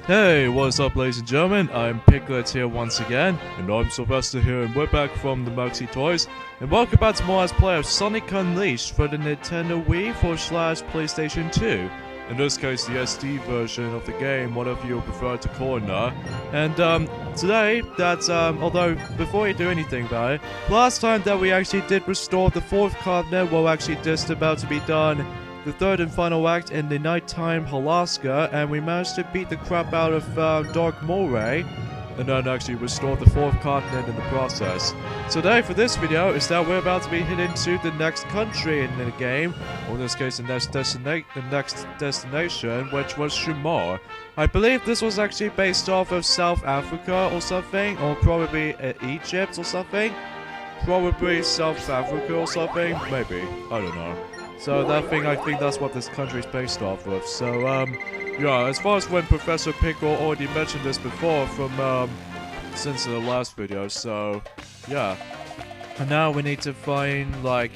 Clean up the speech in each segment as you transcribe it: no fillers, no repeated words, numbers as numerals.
Hey, what's up ladies and gentlemen, I'm Piglet here once again, and I'm Sylvester here, and we're back from the Moxie Toys, and welcome back to more Let's Play of Sonic Unleashed for the Nintendo Wii / PlayStation 2. In this case, the SD version of the game, whatever you prefer to call it now. And today, although before you do anything about it, last time that we actually did restore the 4th continent, well actually just about to be done the 3rd and final act in the nighttime Alaska, and we managed to beat the crap out of Dark Moray, and then actually restore the 4th continent in the process. Today, for this video, is that we're about to be heading to the next country in the game, or in this case, the next destination, which was Shumar. I believe this was actually based off of South Africa or something, or probably Egypt or something. Probably South Africa or something, maybe, I don't know. So I think that's what this country is based off of. So, yeah, as far as when Professor Pickle already mentioned this before from, since the last video, so, yeah. And now we need to find, like,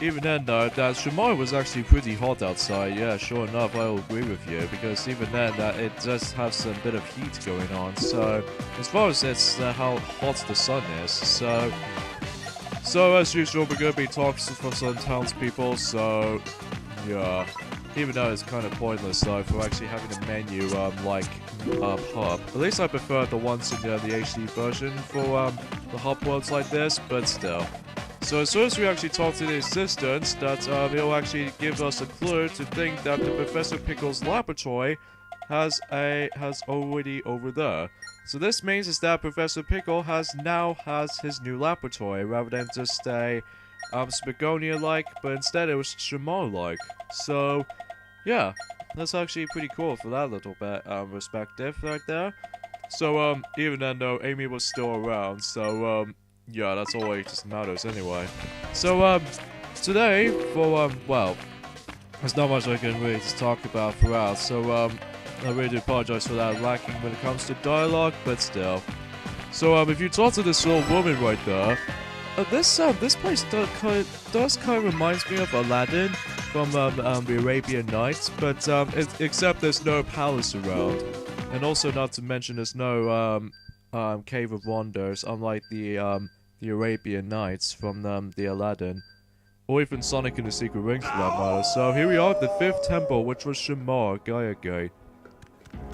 even then though, that Shumar was actually pretty hot outside. Yeah, sure enough, I'll agree with you, because even then, that it does have some bit of heat going on. So, as far as it's how hot the sun is, So as usual, we're gonna be talking for some townspeople, so yeah. Even though it's kind of pointless though, for actually having a menu hub. At least I prefer the ones in the HD version for the hub worlds like this, but still. So as soon as we actually talk to the assistants, that it'll actually give us a clue to think that the Professor Pickle's laboratory has already over there. So this means is that Professor Pickle now has his new laboratory, rather than just a Spagonia-like, but instead it was Shumar-like. So yeah, that's actually pretty cool for that little bit perspective right there. So even then though, Amy was still around, so yeah, that's all it just matters anyway. So today for well, there's not much I can really talk about throughout, so I really do apologize for that lacking when it comes to dialogue, but still. So if you talk to this little woman right there, this place does kind of reminds me of Aladdin from the Arabian Nights, but except there's no palace around, and also not to mention there's no Cave of Wonders, unlike the Arabian Nights from the Aladdin, or even Sonic and the Secret Rings for that matter. So here we are at the 5th temple, which was Shumar Gaia Gate.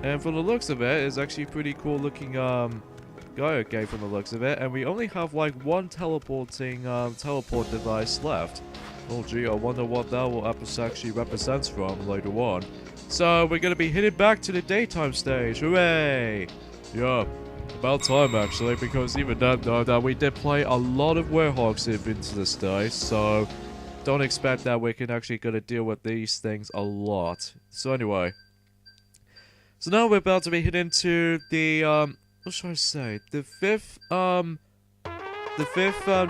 And from the looks of it, it's actually pretty cool looking Gaia Gate from the looks of it, and we only have like one teleport device left. Oh gee, I wonder what that will actually represents from later on. So we're gonna be headed back to the daytime stage, hooray! Yeah, about time actually, because even then though, that we did play a lot of Werehog's into this day, so don't expect that we can actually gonna deal with these things a lot. So anyway. So now we're about to be heading to the, what should I say? The fifth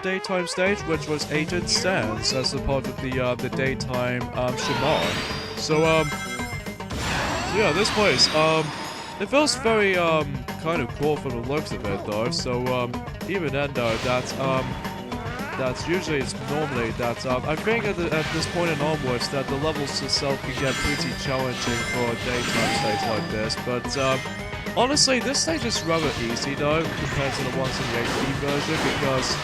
daytime stage, which was Arid Sands, as a part of the daytime, Shumar. So, yeah, this place, it feels very, kind of cool from the looks of it, though. So, even then, though, that's usually, it's normally that, I think at this point and onwards that the levels itself can get pretty challenging for a daytime stage like this, but, honestly, this stage is rather easy though, compared to the ones in the HD version, because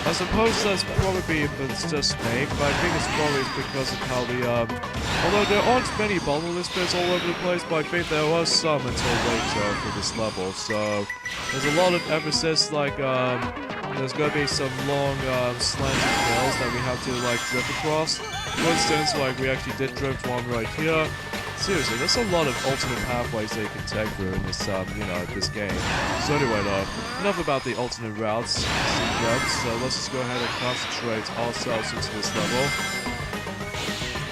I suppose that's probably if it's just me, but I think it's probably because of how the, although there aren't many bottomless pits all over the place, but I think there was some until later for this level, so there's a lot of emphasis, like, there's gonna be some long, slanted hills that we have to, like, drift across. For instance, like, we actually did drift one right here. Seriously, there's a lot of alternate pathways that you can take through in this, you know, this game. So anyway, though, enough about the alternate routes, so let's just go ahead and concentrate ourselves into this level.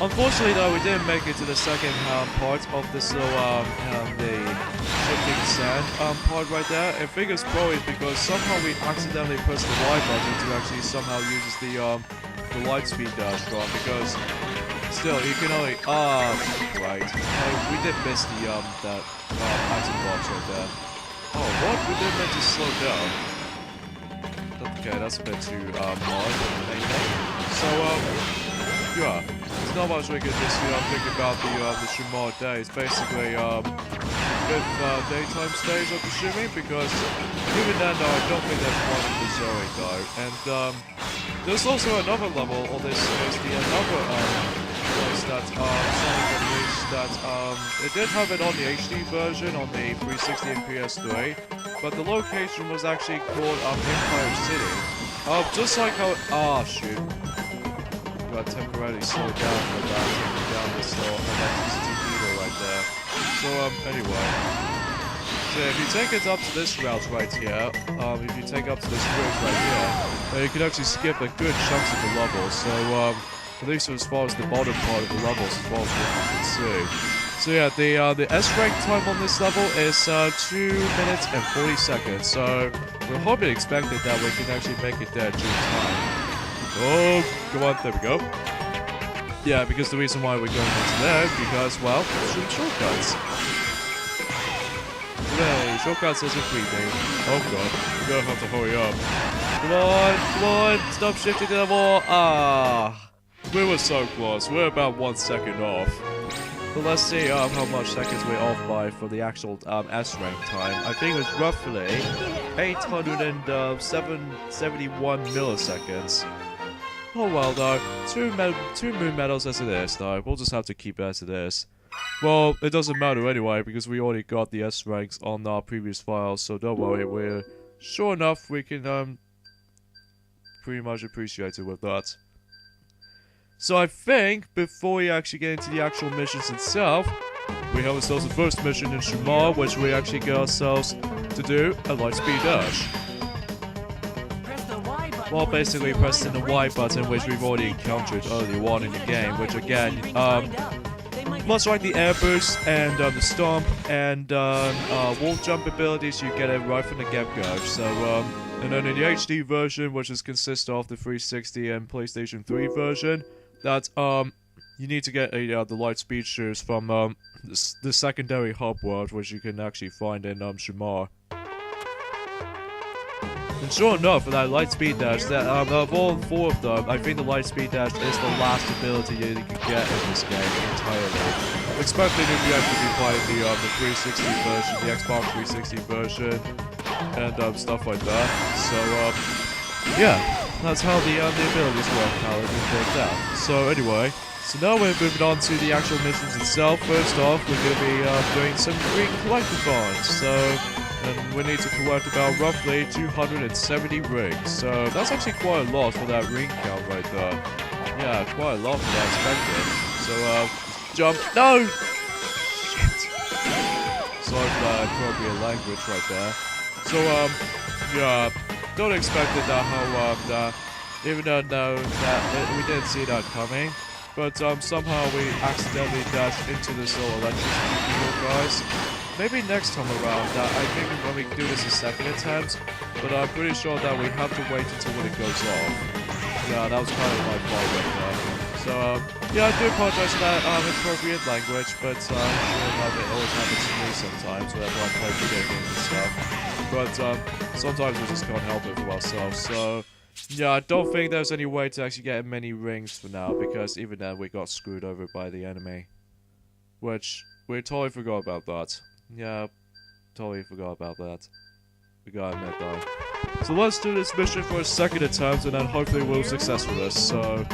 Unfortunately, though, we didn't make it to the second part of this little, the shifting sand part right there. I think it's probably because somehow we accidentally pressed the Y button to actually somehow use the light speed dash from, because still, you can only, right. We did miss the, that, item box right there. Oh, what? We didn't meant to slow down. Okay, that's a bit too, hard. So, yeah. there's not much we can just, think about the Shamar days. Basically, fifth daytime stage, I'm assuming, because even then, I don't think there's one in Missouri, though. And, there's also another level on this, is the another, place that, Sonic released that, it did have it on the HD version on the 360 and PS3, but the location was actually called, Empire City. Just like how, shoot. Got temporarily slowed down for that, taking down this electricity meter right there. So, anyway. So if you take it up to this route right here, if you take up to this bridge right here, you can actually skip a good chunks of the level. So, at least as far as the bottom part of the levels, as well as what you can see. So yeah, the S-rank time on this level is 2 minutes and 40 seconds. So we're hoping expected that we can actually make it there due time. Oh, come on, there we go. Yeah, because the reason why we're going into there is because, well, shortcuts. Hey, shortcuts isn't creepy. Oh god, we're gonna have to hurry up. Come on, stop shifting to the wall. We were so close. We're about 1 second off. But let's see how much seconds we're off by for the actual S-rank time. I think it's roughly 871 milliseconds. Oh well though, two moon medals as it is though. We'll just have to keep it as it is. Well, it doesn't matter anyway because we already got the S ranks on our previous files, so don't worry. We're sure enough we can pretty much appreciate it with that. So I think before we actually get into the actual missions itself, we have ourselves the first mission in Shamar, which we actually get ourselves to do a lightspeed dash. Well, basically pressing the Y button, which we've already encountered earlier on in the game, which again, much like the air boost and the stomp and wall jump abilities, you get it right from the get-go. So, and then in the HD version, which is consists of the 360 and PlayStation 3 version, that you need to get the light speed shoes from the secondary hub world, which you can actually find in Shamar. And sure enough, for that light speed dash, that of all 4 of them, I think the light speed dash is the last ability you can get in this game entirely. Especially if you actually be playing the 360 version, the Xbox 360 version, and stuff like that. So yeah, that's how the abilities work, how it can break down. So anyway, so now we're moving on to the actual missions itself. First off, we're going to be doing some green collectathons. So. And we need to collect about roughly 270 rings. So that's actually quite a lot for that ring count right there. Yeah, quite a lot for that expected. So, jump. No! Shit. Sorry for that appropriate language right there. So, yeah, don't expect it that how, even though we didn't see that coming. But, somehow we accidentally dashed into this little electricity field, guys. Maybe next time around, I think when we do this a second attempt, but I'm pretty sure that we have to wait until when it goes off. Yeah, that was kind of my fault right there. So, yeah, I do apologize for that inappropriate language, but I'm sure enough it always happens to me sometimes whenever I play video games and stuff. But sometimes we just can't help it for ourselves, so... Yeah, I don't think there's any way to actually get many rings for now, because even then we got screwed over by the enemy. Which, we totally forgot about that. Yeah, totally forgot about that. We gotta admit though. So let's do this mission for a second attempt and then hopefully we'll success with this. So,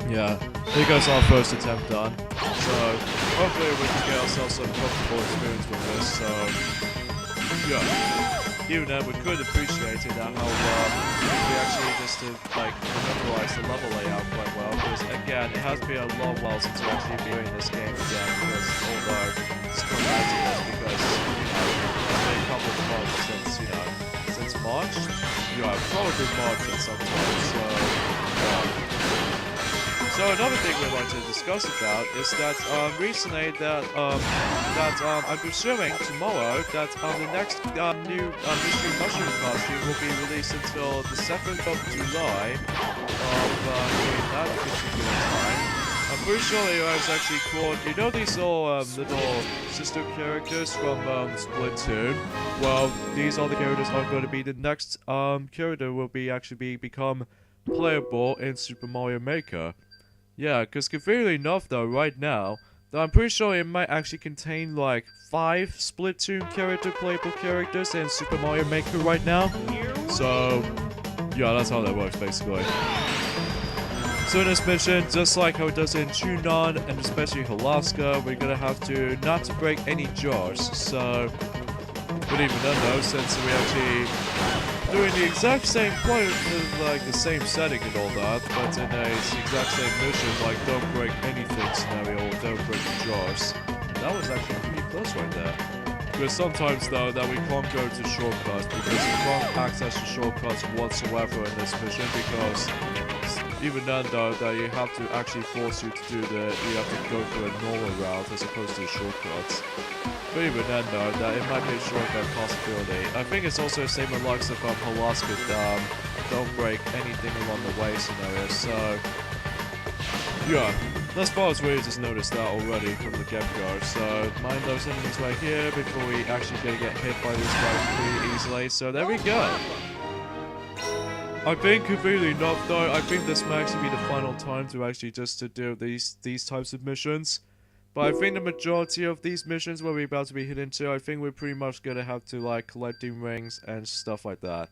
yeah, here goes our first attempt done. So, hopefully we can get ourselves some comfortable experience with this. So, yeah. Even then, we could appreciate it at how we actually just memorize the level layout quite well. Because again, it has been a long while since we actually been doing this game again. Because although it's come back to this, because it's been a couple of months since March. Yeah, probably March at some time. So. So another thing we'd like to discuss about is that recently I'm presuming tomorrow that the next new mystery mushroom costume will be released until the 7th of July during that particular time. I'm pretty sure it was actually called, you know these little sister characters from Splatoon? Well, these are the characters are going to be the next character will be become playable in Super Mario Maker. Yeah, because conveniently enough though, right now, I'm pretty sure it might actually contain like 5 Splatoon playable characters in Super Mario Maker right now. So, yeah, that's how that works basically. So in this mission, just like how it does in Chunon and especially Alaska, we're gonna have to not to break any jars. So, but even then though, since we actually doing the exact same play, like the same setting and all that, but in a exact same mission, like don't break anything scenario or don't break the jars. That was actually pretty close right there. Because sometimes though that we can't go to shortcuts because we can't access the shortcuts whatsoever in this mission because even then though that you have to actually force you to do you have to go through a normal route as opposed to shortcuts. But even then though, that it might be a shortcut possibility. I think it's also the same with likes of Alaska, don't break anything along the way scenario, so yeah. As far as we just noticed that already from the get-go, so mind those enemies right here before we actually gonna get hit by these guys pretty easily, so there we go. I think conveniently enough though, I think this might actually be the final time to actually just to do these types of missions. But I think the majority of these missions where we're about to be hit into, I think we're pretty much gonna have to like collecting rings and stuff like that.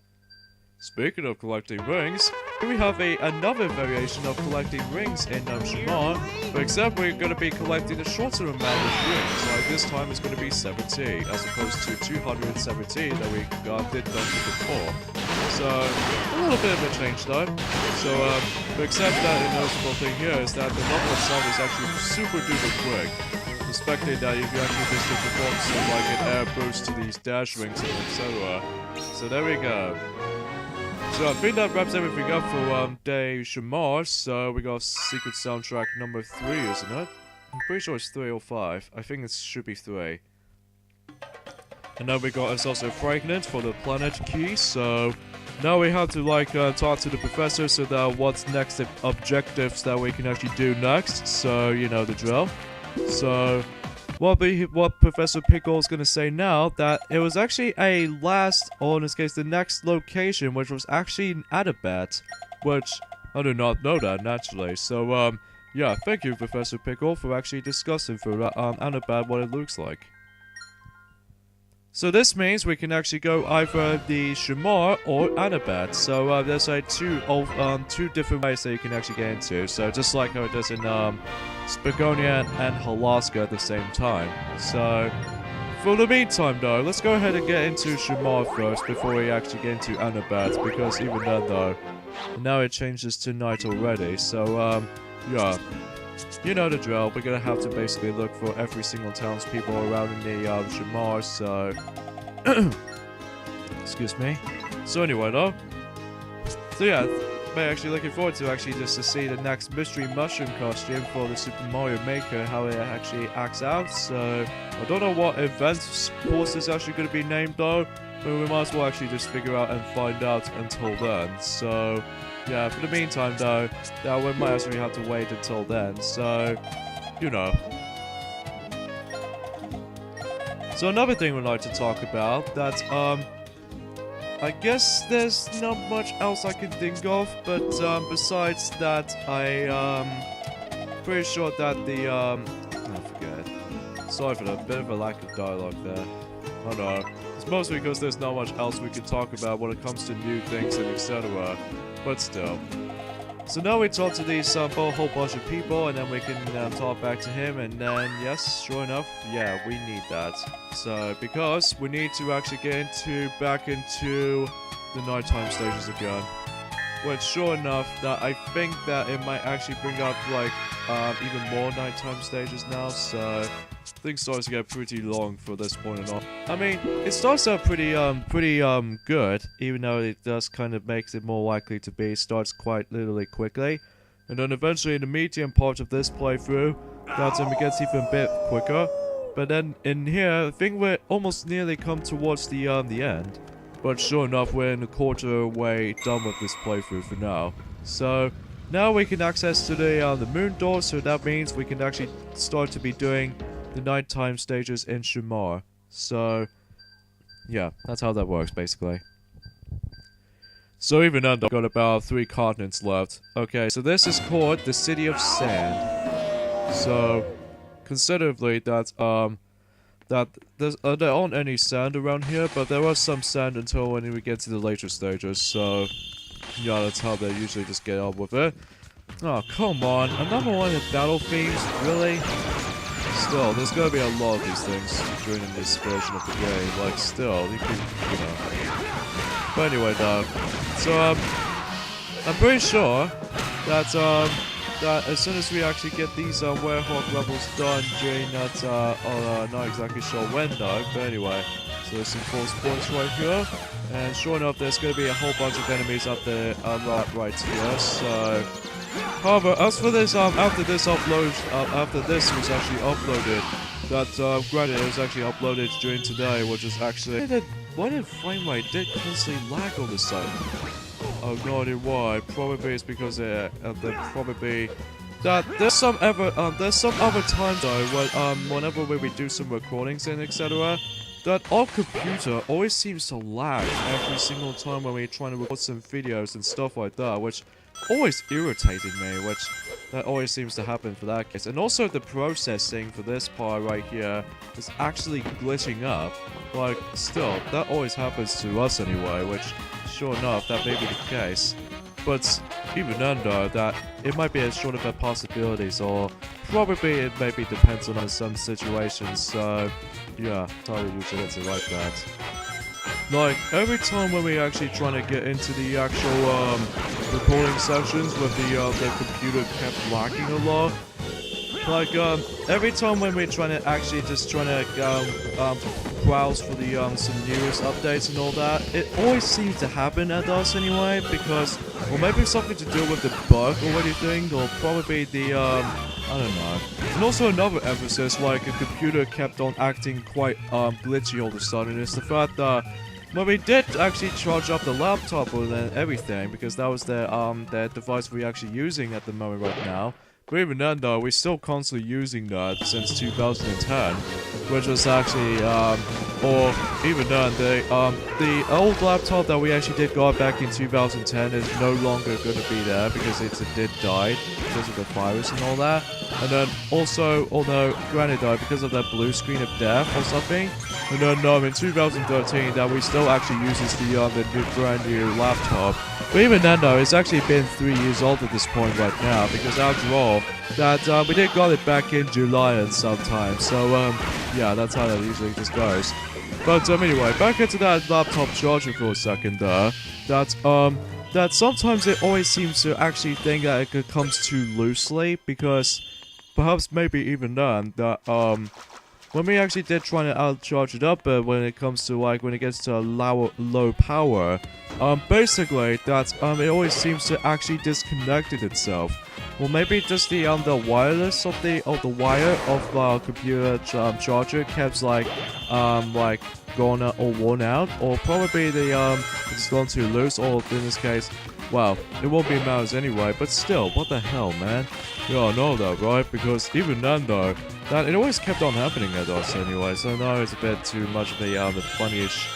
Speaking of collecting rings, here we have another variation of collecting rings in Shamar, but except we're going to be collecting a shorter amount of rings, like this time it's going to be 70, as opposed to 270 that we did before. So, a little bit of a change though. So, but except that the noticeable thing here is that the level itself is actually super duper quick. Suspecting that if you actually just perform some like an air boost to these dash rings and etc. So there we go. So I think that wraps everything up for Day Shamar. So we got secret soundtrack number 3, isn't it? I'm pretty sure it's 3 or 5. I think it should be 3. And then we got us also Fragment for the planet key. So now we have to like talk to the professor so that what's next objectives that we can actually do next. So you know the drill. So what Professor Pickle is going to say now, that it was actually or in this case, the next location, which was actually in Adabat, which I do not know that, naturally. So, yeah, thank you, Professor Pickle, for actually discussing for Adabat what it looks like. So this means we can actually go either the Shamar or Adabat. So there's like two different ways that you can actually get into. So just like how it does in Spagonia and Alaska at the same time. So for the meantime though, let's go ahead and get into Shamar first before we actually get into Adabat, because even then though, now it changes to night already. So yeah. You know the drill, we're gonna have to basically look for every single townspeople around in the Shamar, so... Excuse me. So anyway though. So yeah, I'm actually looking forward to actually just to see the next mystery mushroom costume for the Super Mario Maker, how it actually acts out, so... I don't know what event course is actually gonna be named though, but we might as well actually just figure out and find out until then, so... Yeah, for the meantime though, that we might actually have to wait until then, so, you know. So another thing we'd like to talk about, that, I guess there's not much else I can think of, but, besides that, pretty sure that I forget. Sorry for the bit of a lack of dialogue there. I know. It's mostly because there's not much else we can talk about when it comes to new things and etc. But still. So now we talk to these whole bunch of people, and then we can talk back to him, and then yes, sure enough, yeah, we need that. So because we need to actually get back into the nighttime stages again. Which sure enough, that I think that it might actually bring up like even more nighttime stages now. So things starts to get pretty long for this point and all. I mean, it starts out pretty good, even though it does kind of makes it more likely to be. It starts quite literally quickly, and then eventually in the medium part of this playthrough, that's when it gets even a bit quicker. But then in here, I think we're almost nearly come towards the end. But sure enough, we're in a quarter way done with this playthrough for now. So now we can access to the moon door, so that means we can actually start to be doing the nighttime stages in Shamar. So yeah, that's how that works basically. So even then, I've got about 3 continents left. Okay, so this is called the City of Sand. So, considerably that there aren't any sand around here, but there was some sand until when we get to the later stages, so yeah, that's how they usually just get on with it. Oh, come on, another one of the battle themes, really? Still, there's gonna be a lot of these things during this version of the game, like, still, you can, you know. But anyway, though, so, I'm pretty sure that, that as soon as we actually get these Werehog levels done during that, not exactly sure when though, but anyway, so there's some false points right here, and sure enough there's going to be a whole bunch of enemies up there, right here, so... However, as for this, after this was actually uploaded, that, granted, it was actually uploaded during today, which is actually... Why did frame rate did constantly lag all of a sudden? I've no idea why. Probably it's because they're probably that there's some other times though when whenever we do some recordings and etc. that our computer always seems to lag every single time when we're trying to record some videos and stuff like that, which always irritated me, which that always seems to happen for that case. And also the processing for this part right here is actually glitching up. Like, still, that always happens to us anyway, which, sure enough, that may be the case. But even then though, that it might be as short of a possibilities, or probably it maybe depends on some situations, so yeah, how you usually get it like that. Like, every time when we actually trying to get into the actual, recording sessions with the computer kept lagging a lot. Like, every time when we're trying to actually browse for the, some newest updates and all that, it always seems to happen at us anyway, because, or maybe something to do with the bug or anything, or probably the, I don't know. And also another emphasis, like, a computer kept on acting quite, glitchy all of a sudden, is the fact that when we did actually charge up the laptop and everything, because that was the device we're actually using at the moment right now. But even then though, we're still constantly using that since 2010, which was actually, or even then, the old laptop that we actually did got back in 2010 is no longer going to be there because it did die because of the virus and all that. And then also, although granted though, because of that blue screen of death or something, and then in 2013 that we still actually uses the brand new laptop. But even then though, it's actually been 3 years old at this point right now, because after all, that we did got it back in July and sometime, so yeah, that's how that usually just goes. But anyway, back into that laptop charger for a second there, that sometimes it always seems to actually think that it comes too loosely, because perhaps maybe even then, that when we actually did try to charge it up, when it comes to like when it gets to a low power, basically that it always seems to actually disconnected itself. Well, maybe just the wireless of the wire of the computer charger kept like gone or worn out, or probably the it's gone too loose, or in this case, well, it won't be matters anyway. But still, what the hell, man? You all know that, right? Because even then though, that it always kept on happening at us anyway. So I know it's a bit too much of the funny-ish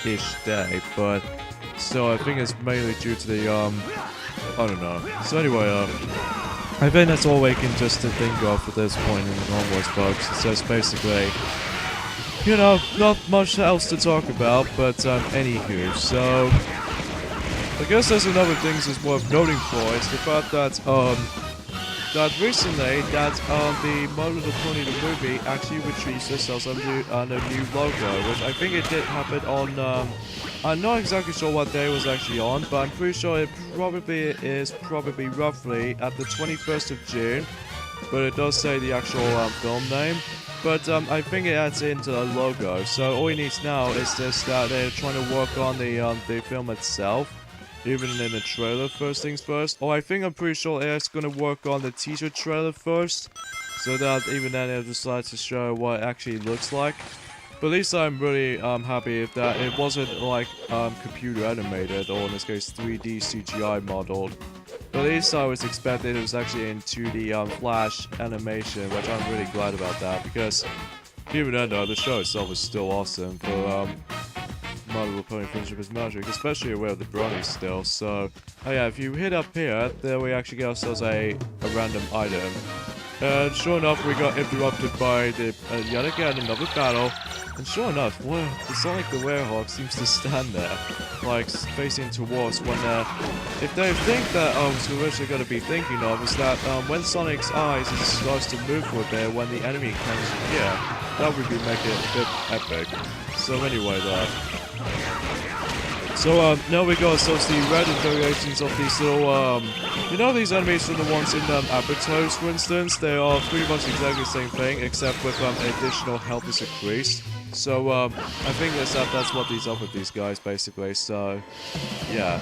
day, but still, I think it's mainly due to the I don't know. So anyway, I think that's all we can just think of at this point in the onwards, folks. It's just basically, you know, not much else to talk about, but anywho, so I guess there's another thing that's worth noting for. It's the fact that that recently that the My Little Pony the movie actually released itself a new logo, which I think it did happen on I'm not exactly sure what day it was actually on, but I'm pretty sure it probably is roughly at the 21st of June, but it does say the actual film name. But I think it adds into the logo, so all it needs now is just that they're trying to work on the film itself, even in the trailer first things first. Or I'm pretty sure it's gonna work on the teaser trailer first, so that even then they'll decide to show what it actually looks like. But at least I'm really happy if that it wasn't like computer animated, or in this case 3D CGI modeled. But at least I was expecting it was actually in 2D Flash animation, which I'm really glad about that, because even then though, the show itself is still awesome for multiple opponent finish up his magic, especially aware of the brownies still. So, oh yeah, if you hit up here, then we actually get ourselves a random item. And sure enough, we got interrupted by the yet again another battle. And sure enough, well, the Sonic the Werehog seems to stand there, like facing towards when if they think that we're actually going to be thinking of is that when Sonic's eyes starts to move for a bit when the enemy comes here, that would be making it a bit epic. So anyway, so now we got ourselves the red variations of these little you know these enemies from the ones in Abatos, for instance. They are pretty much exactly the same thing, except with additional health is increased. So I think that's what these are with these guys basically. So yeah.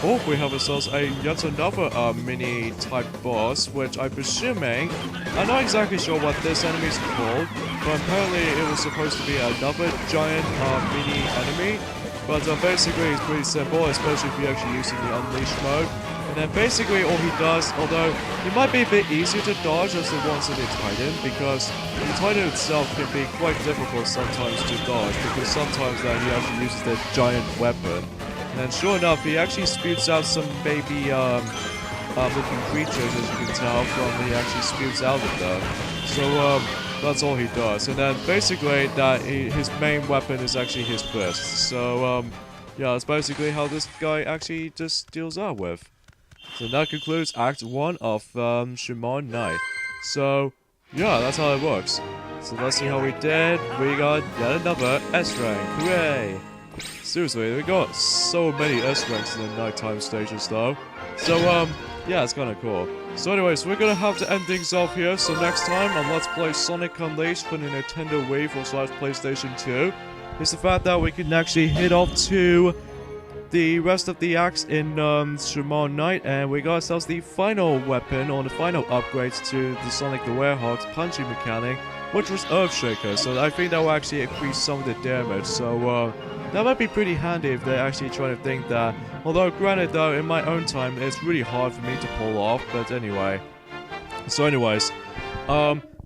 Oh, we have ourselves yet another mini type boss, which I'm presuming, I'm not exactly sure what this enemy is called, but apparently it was supposed to be another giant mini enemy. But basically it's pretty simple, especially if you're actually using the Unleash mode. And then basically all he does, although it might be a bit easier to dodge as the ones in the Titan, because the Titan itself can be quite difficult sometimes to dodge, because sometimes he actually uses the giant weapon. And sure enough, he actually spewts out some baby looking creatures, as you can tell from he actually spewts out of them. So that's all he does. And then basically his main weapon is actually his fist. So yeah, that's basically how this guy actually just deals out with. So that concludes Act 1 of Shimon Knight. So yeah, that's how it works. So let's see how we did. We got yet another S rank. Hooray! Seriously, we got so many S ranks in the nighttime stages though. So yeah, it's kind of cool. So anyways, we're gonna have to end things off here. So next time on Let's Play Sonic Unleashed for the Nintendo Wii for /PlayStation 2 is the fact that we can actually hit off to the rest of the acts in Shimon Knight, and we got ourselves the final weapon or the final upgrades to the Sonic the Werehog's punching mechanic, which was Earthshaker. So I think that will actually increase some of the damage. So that might be pretty handy if they're actually trying to think that. Although granted though, in my own time, it's really hard for me to pull off. But anyway. So anyways,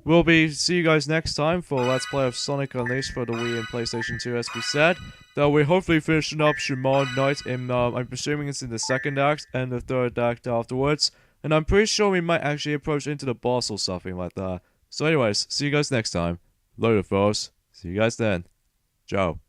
we'll see you guys next time for Let's Play of Sonic Unleashed for the Wii and PlayStation 2, as we said. Though we're hopefully finishing up Shimon Knight in, I'm presuming it's in the second act and the third act afterwards. And I'm pretty sure we might actually approach into the boss or something like that. So anyways, see you guys next time. Later, folks. See you guys then. Ciao.